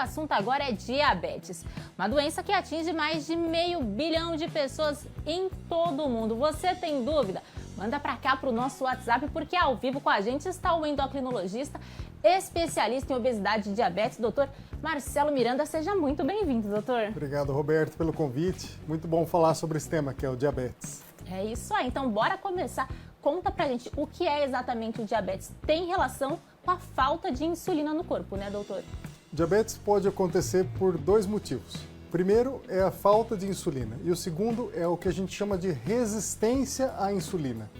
assunto agora é diabetes, uma doença que atinge mais de 500 milhão de pessoas em todo o mundo. Você tem dúvida? Manda para cá para o nosso WhatsApp, porque ao vivo com a gente está o endocrinologista, especialista em obesidade e diabetes, doutor Marcelo Miranda. Seja muito bem-vindo, doutor. Obrigado, Roberto, pelo convite. Muito bom falar sobre esse tema, que é o diabetes. É isso aí, então bora começar. Conta pra gente o que é exatamente o diabetes. Tem relação com a falta de insulina no corpo, né, doutor? Diabetes pode acontecer por dois motivos. O primeiro é a falta de insulina e o segundo é o que a gente chama de resistência à insulina.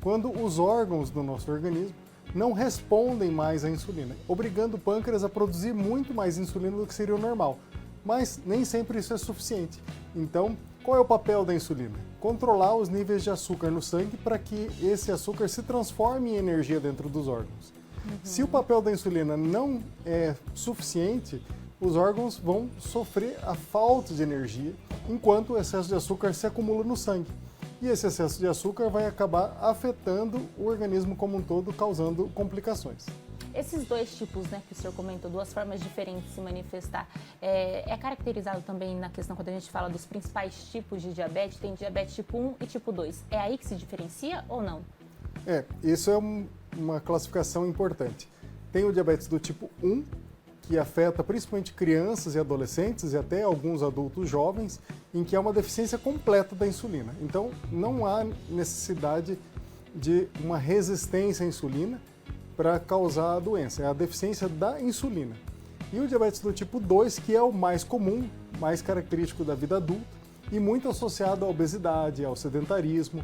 Quando os órgãos do nosso organismo não respondem mais à insulina, obrigando o pâncreas a produzir muito mais insulina do que seria o normal. Mas nem sempre isso é suficiente. Então, qual é o papel da insulina? Controlar os níveis de açúcar no sangue para que esse açúcar se transforme em energia dentro dos órgãos. Se o papel da insulina não é suficiente, os órgãos vão sofrer a falta de energia, enquanto o excesso de açúcar se acumula no sangue. E esse excesso de açúcar vai acabar afetando o organismo como um todo, causando complicações. Esses dois tipos, né, que o senhor comentou, duas formas diferentes de se manifestar, é caracterizado também na questão quando a gente fala dos principais tipos de diabetes, tem diabetes tipo 1 e tipo 2. É aí que se diferencia ou não? Isso é uma classificação importante. Tem o diabetes do tipo 1, que afeta principalmente crianças e adolescentes e até alguns adultos jovens, em que há uma deficiência completa da insulina. Então, não há necessidade de uma resistência à insulina para causar a doença, é a deficiência da insulina. E o diabetes do tipo 2, que é o mais comum, mais característico da vida adulta e muito associado à obesidade, ao sedentarismo,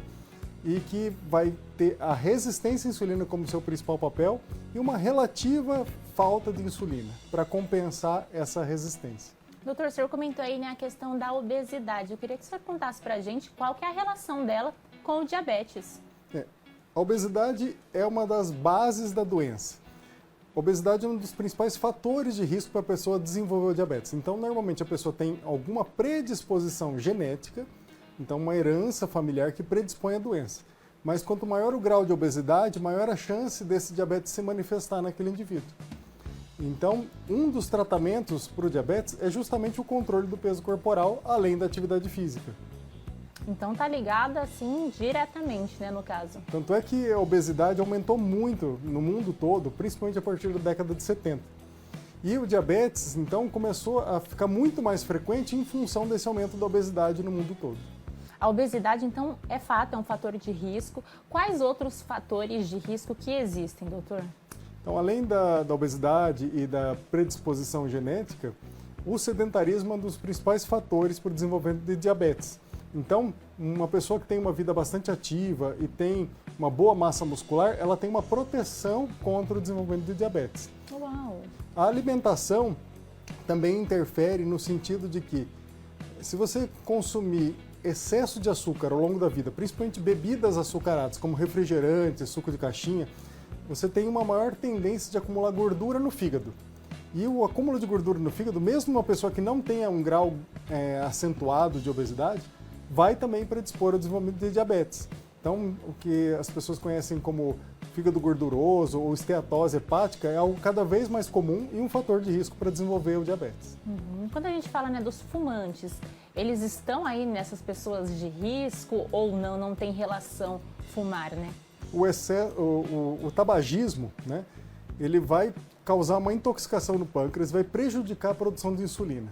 e que vai ter a resistência à insulina como seu principal papel e uma relativa falta de insulina para compensar essa resistência. Doutor, o senhor comentou aí, né, a questão da obesidade. Eu queria que o senhor contasse para a gente qual que é a relação dela com o diabetes. A obesidade é uma das bases da doença. A obesidade é um dos principais fatores de risco para a pessoa desenvolver o diabetes. Então, normalmente, a pessoa tem alguma predisposição genética, então uma herança familiar que predispõe à doença. Mas quanto maior o grau de obesidade, maior a chance desse diabetes se manifestar naquele indivíduo. Então, um dos tratamentos para o diabetes é justamente o controle do peso corporal, além da atividade física. Então tá ligada assim diretamente, né, no caso. Tanto é que a obesidade aumentou muito no mundo todo, principalmente a partir da década de 70. E o diabetes, então, começou a ficar muito mais frequente em função desse aumento da obesidade no mundo todo. A obesidade, então, é fato, é um fator de risco. Quais outros fatores de risco que existem, doutor? Então, além da obesidade e da predisposição genética, o sedentarismo é um dos principais fatores para o desenvolvimento de diabetes. Então, uma pessoa que tem uma vida bastante ativa e tem uma boa massa muscular, ela tem uma proteção contra o desenvolvimento de diabetes. Uau! A alimentação também interfere no sentido de que, se você consumir excesso de açúcar ao longo da vida, principalmente bebidas açucaradas, como refrigerante, suco de caixinha, você tem uma maior tendência de acumular gordura no fígado. E o acúmulo de gordura no fígado, mesmo uma pessoa que não tenha um grau acentuado de obesidade, vai também predispor ao desenvolvimento de diabetes. Então, o que as pessoas conhecem como fígado gorduroso ou esteatose hepática é algo cada vez mais comum e um fator de risco para desenvolver o diabetes. Quando a gente fala, né, dos fumantes, eles estão aí nessas pessoas de risco ou não? Não tem relação fumar, né? O tabagismo, né, ele vai causar uma intoxicação no pâncreas, vai prejudicar a produção de insulina.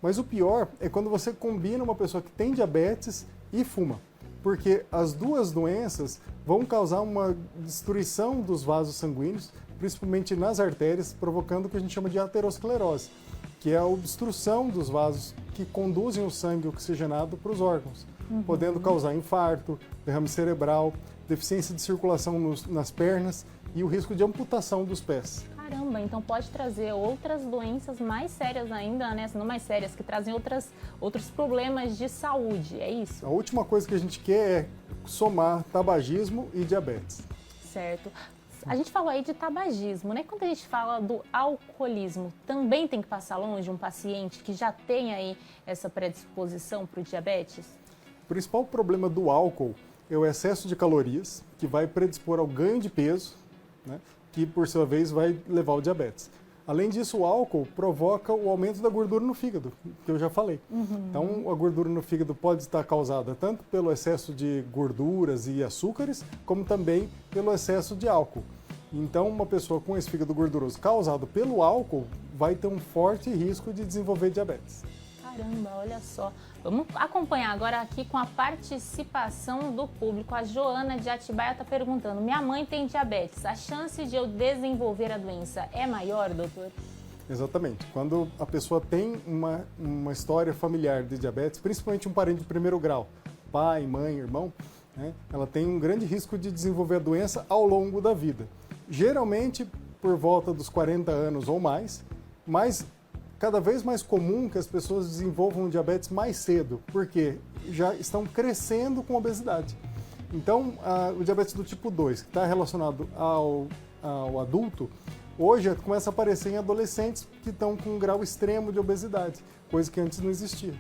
Mas o pior é quando você combina uma pessoa que tem diabetes e fuma, porque as duas doenças vão causar uma destruição dos vasos sanguíneos, principalmente nas artérias, provocando o que a gente chama de aterosclerose, que é a obstrução dos vasos que conduzem o sangue oxigenado para os órgãos, podendo causar infarto, derrame cerebral, deficiência de circulação nas pernas e o risco de amputação dos pés. Caramba, então pode trazer outras doenças mais sérias ainda, né? Não mais sérias, que trazem outros problemas de saúde, é isso? A última coisa que a gente quer é somar tabagismo e diabetes. Certo. A gente falou aí de tabagismo, né? Quando a gente fala do alcoolismo, também tem que passar longe um paciente que já tem aí essa predisposição para o diabetes? O principal problema do álcool é o excesso de calorias, que vai predispor ao ganho de peso, né? Que por sua vez vai levar ao diabetes. Além disso, o álcool provoca o aumento da gordura no fígado, que eu já falei. Então, a gordura no fígado pode estar causada tanto pelo excesso de gorduras e açúcares, como também pelo excesso de álcool. Então, uma pessoa com esse fígado gorduroso causado pelo álcool vai ter um forte risco de desenvolver diabetes. Caramba, olha só. Vamos acompanhar agora aqui com a participação do público. A Joana de Atibaia está perguntando: minha mãe tem diabetes, a chance de eu desenvolver a doença é maior, doutor? Exatamente. Quando a pessoa tem uma história familiar de diabetes, principalmente um parente de primeiro grau, pai, mãe, irmão, né, ela tem um grande risco de desenvolver a doença ao longo da vida. Geralmente por volta dos 40 anos ou mais, mas cada vez mais comum que as pessoas desenvolvam diabetes mais cedo, porque já estão crescendo com obesidade. Então, o diabetes do tipo 2, que está relacionado ao adulto, hoje começa a aparecer em adolescentes que estão com um grau extremo de obesidade, coisa que antes não existia.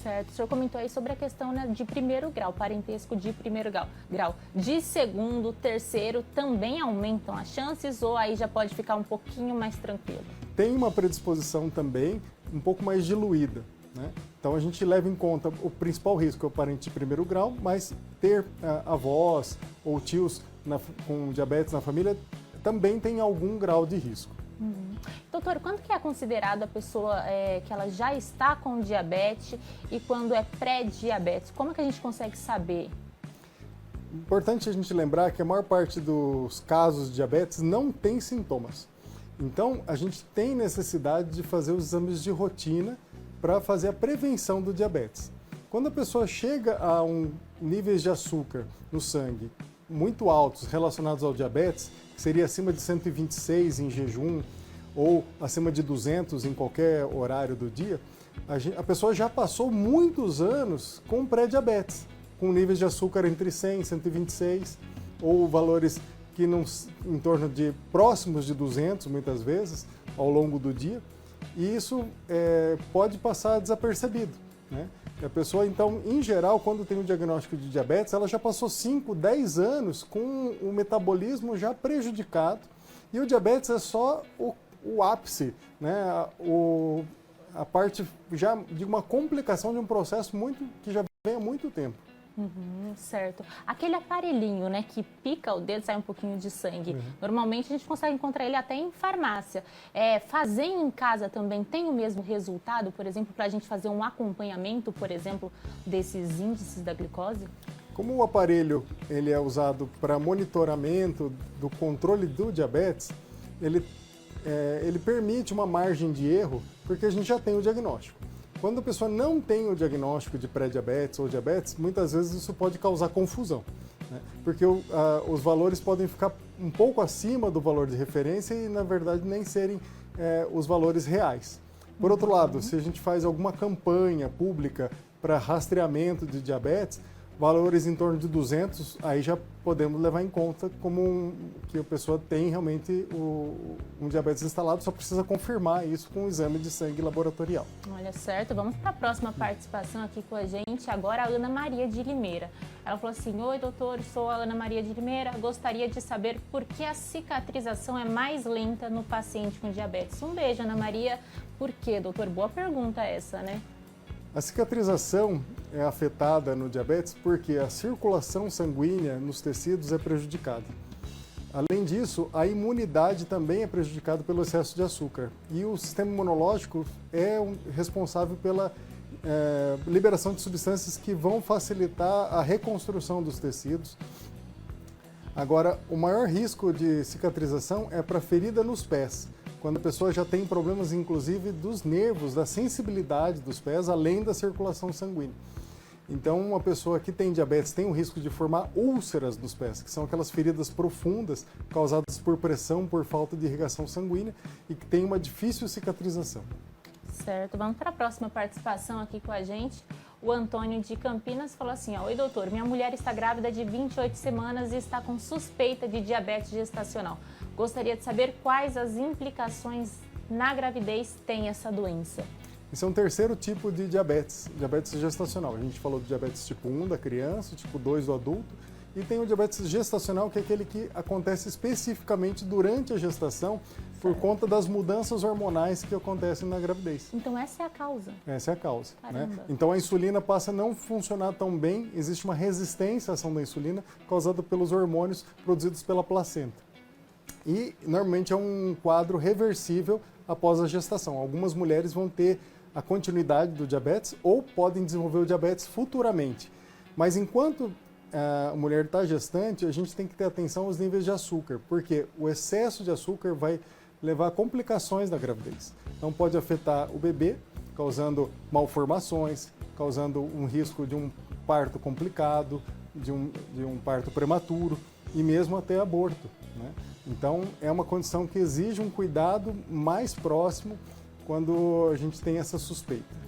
Certo. O senhor comentou aí sobre a questão, né, de primeiro grau, parentesco de primeiro grau. De segundo, terceiro, também aumentam as chances ou aí já pode ficar um pouquinho mais tranquilo? Tem uma predisposição também um pouco mais diluída, né? Então a gente leva em conta o principal risco é o parente de primeiro grau, mas ter avós ou tios com diabetes na família também tem algum grau de risco. Doutor, quando que é considerado a pessoa que ela já está com diabetes e quando é pré-diabetes? Como é que a gente consegue saber? Importante a gente lembrar que a maior parte dos casos de diabetes não tem sintomas. Então, a gente tem necessidade de fazer os exames de rotina para fazer a prevenção do diabetes. Quando a pessoa chega a níveis de açúcar no sangue muito altos relacionados ao diabetes, que seria acima de 126 em jejum ou acima de 200 em qualquer horário do dia, a pessoa já passou muitos anos com pré-diabetes, com níveis de açúcar entre 100 e 126, ou valores que em torno de próximos de 200, muitas vezes, ao longo do dia, e isso pode passar desapercebido, né? A pessoa, então, em geral, quando tem um diagnóstico de diabetes, ela já passou 5, 10 anos com o metabolismo já prejudicado, e o diabetes é só o ápice, né? A parte já de uma complicação de um processo que já vem há muito tempo. Certo. Aquele aparelhinho, né, que pica o dedo, sai um pouquinho de sangue. Normalmente a gente consegue encontrar ele até em farmácia. Fazer em casa também tem o mesmo resultado, por exemplo, para a gente fazer um acompanhamento, por exemplo, desses índices da glicose? Como o aparelho ele é usado para monitoramento do controle do diabetes, ele permite uma margem de erro, porque a gente já tem o diagnóstico. Quando a pessoa não tem o diagnóstico de pré-diabetes ou diabetes, muitas vezes isso pode causar confusão, né? Porque os valores podem ficar um pouco acima do valor de referência e, na verdade, nem serem os valores reais. Por outro lado, se a gente faz alguma campanha pública para rastreamento de diabetes, valores em torno de 200, aí já podemos levar em conta como que a pessoa tem realmente um diabetes instalado, só precisa confirmar isso com um exame de sangue laboratorial. Olha, certo. Vamos para a próxima participação aqui com a gente, agora a Ana Maria de Limeira. Ela falou assim: oi, doutor, sou a Ana Maria de Limeira, gostaria de saber por que a cicatrização é mais lenta no paciente com diabetes. Um beijo, Ana Maria. Por quê, doutor? Boa pergunta essa, né? A cicatrização é afetada no diabetes porque a circulação sanguínea nos tecidos é prejudicada. Além disso, a imunidade também é prejudicada pelo excesso de açúcar. E o sistema imunológico é responsável pela liberação de substâncias que vão facilitar a reconstrução dos tecidos. Agora, o maior risco de cicatrização é para ferida nos pés, quando a pessoa já tem problemas, inclusive, dos nervos, da sensibilidade dos pés, além da circulação sanguínea. Então, uma pessoa que tem diabetes tem o risco de formar úlceras nos pés, que são aquelas feridas profundas causadas por pressão, por falta de irrigação sanguínea e que tem uma difícil cicatrização. Certo, vamos para a próxima participação aqui com a gente. O Antônio de Campinas falou assim: oi, doutor, minha mulher está grávida de 28 semanas e está com suspeita de diabetes gestacional. Gostaria de saber quais as implicações na gravidez tem essa doença. Esse é um terceiro tipo de diabetes gestacional. A gente falou do diabetes tipo 1 da criança, tipo 2 do adulto, e tem o diabetes gestacional, que é aquele que acontece especificamente durante a gestação, por conta das mudanças hormonais que acontecem na gravidez. Então essa é a causa. Essa é a causa. Né? Caramba. Então a insulina passa a não funcionar tão bem, existe uma resistência à ação da insulina causada pelos hormônios produzidos pela placenta. E normalmente é um quadro reversível após a gestação. Algumas mulheres vão ter a continuidade do diabetes ou podem desenvolver o diabetes futuramente. Mas enquanto a mulher está gestante, a gente tem que ter atenção aos níveis de açúcar, porque o excesso de açúcar vai levar a complicações da gravidez. Então pode afetar o bebê, causando malformações, causando um risco de um parto complicado, de um parto prematuro e mesmo até aborto, né? Então é uma condição que exige um cuidado mais próximo quando a gente tem essa suspeita.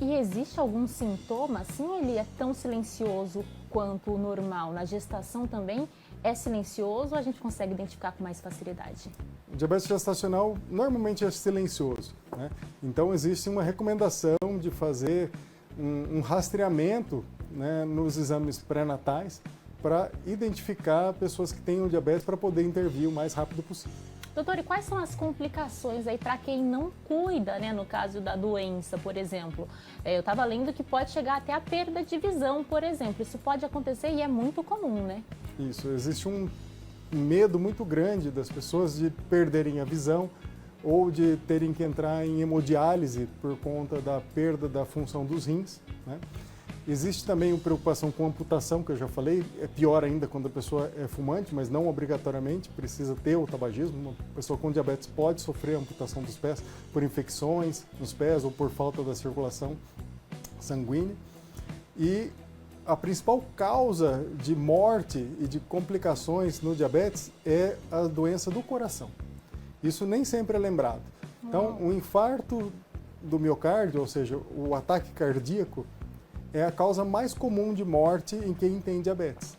E existe algum sintoma, assim, ou ele é tão silencioso quanto o normal? Na gestação também é silencioso ou a gente consegue identificar com mais facilidade? O diabetes gestacional normalmente é silencioso, né? Então existe uma recomendação de fazer um rastreamento, né, nos exames pré-natais para identificar pessoas que têm o diabetes para poder intervir o mais rápido possível. Doutor, e quais são as complicações aí para quem não cuida, né, no caso da doença, por exemplo? Eu estava lendo que pode chegar até a perda de visão, por exemplo. Isso pode acontecer e é muito comum, né? Isso, existe um medo muito grande das pessoas de perderem a visão ou de terem que entrar em hemodiálise por conta da perda da função dos rins, né? Existe também uma preocupação com amputação, que eu já falei, é pior ainda quando a pessoa é fumante, mas não obrigatoriamente precisa ter o tabagismo. Uma pessoa com diabetes pode sofrer amputação dos pés por infecções nos pés ou por falta da circulação sanguínea. E a principal causa de morte e de complicações no diabetes é a doença do coração. Isso nem sempre é lembrado. Então, o infarto do miocárdio, ou seja, o ataque cardíaco, é a causa mais comum de morte em quem tem diabetes.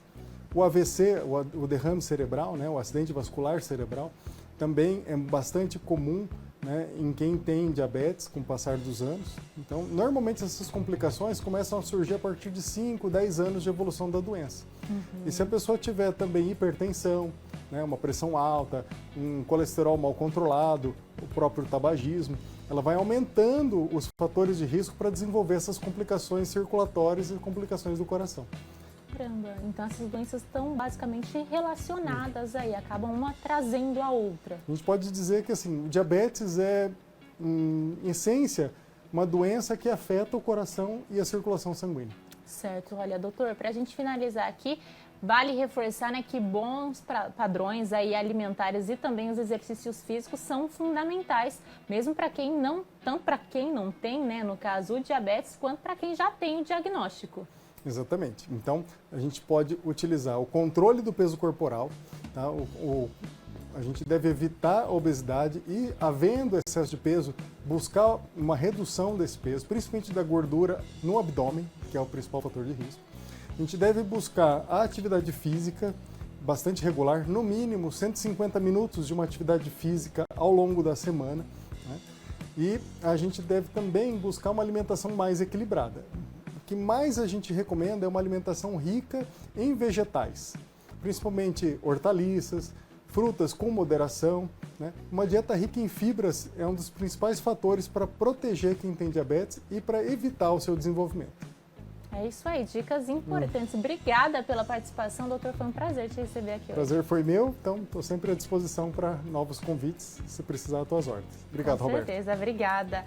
O AVC, o derrame cerebral, né, o acidente vascular cerebral, também é bastante comum, né, em quem tem diabetes com o passar dos anos. Então, normalmente essas complicações começam a surgir a partir de 5, 10 anos de evolução da doença. E se a pessoa tiver também hipertensão, né, uma pressão alta, um colesterol mal controlado, o próprio tabagismo, ela vai aumentando os fatores de risco para desenvolver essas complicações circulatórias e complicações do coração. Caramba, então essas doenças estão basicamente relacionadas aí, acabam uma trazendo a outra. A gente pode dizer que assim, o diabetes é, em essência, uma doença que afeta o coração e a circulação sanguínea. Certo, olha, doutor, para a gente finalizar aqui, vale reforçar, né, que bons padrões aí alimentares e também os exercícios físicos são fundamentais, mesmo para quem não, tanto para quem não tem, né, no caso, o diabetes, quanto para quem já tem o diagnóstico. Exatamente. Então, a gente pode utilizar o controle do peso corporal, tá? A gente deve evitar a obesidade e, havendo excesso de peso, buscar uma redução desse peso, principalmente da gordura no abdômen, que é o principal fator de risco. A gente deve buscar a atividade física bastante regular, no mínimo 150 minutos de uma atividade física ao longo da semana, né? E a gente deve também buscar uma alimentação mais equilibrada. O que mais a gente recomenda é uma alimentação rica em vegetais, principalmente hortaliças, frutas com moderação, né? Uma dieta rica em fibras é um dos principais fatores para proteger quem tem diabetes e para evitar o seu desenvolvimento. É isso aí, dicas importantes. Obrigada pela participação, doutor. Foi um prazer te receber aqui hoje. Prazer foi meu, então estou sempre à disposição para novos convites, se precisar, às tuas ordens. Obrigado, Roberto. Com certeza, obrigada.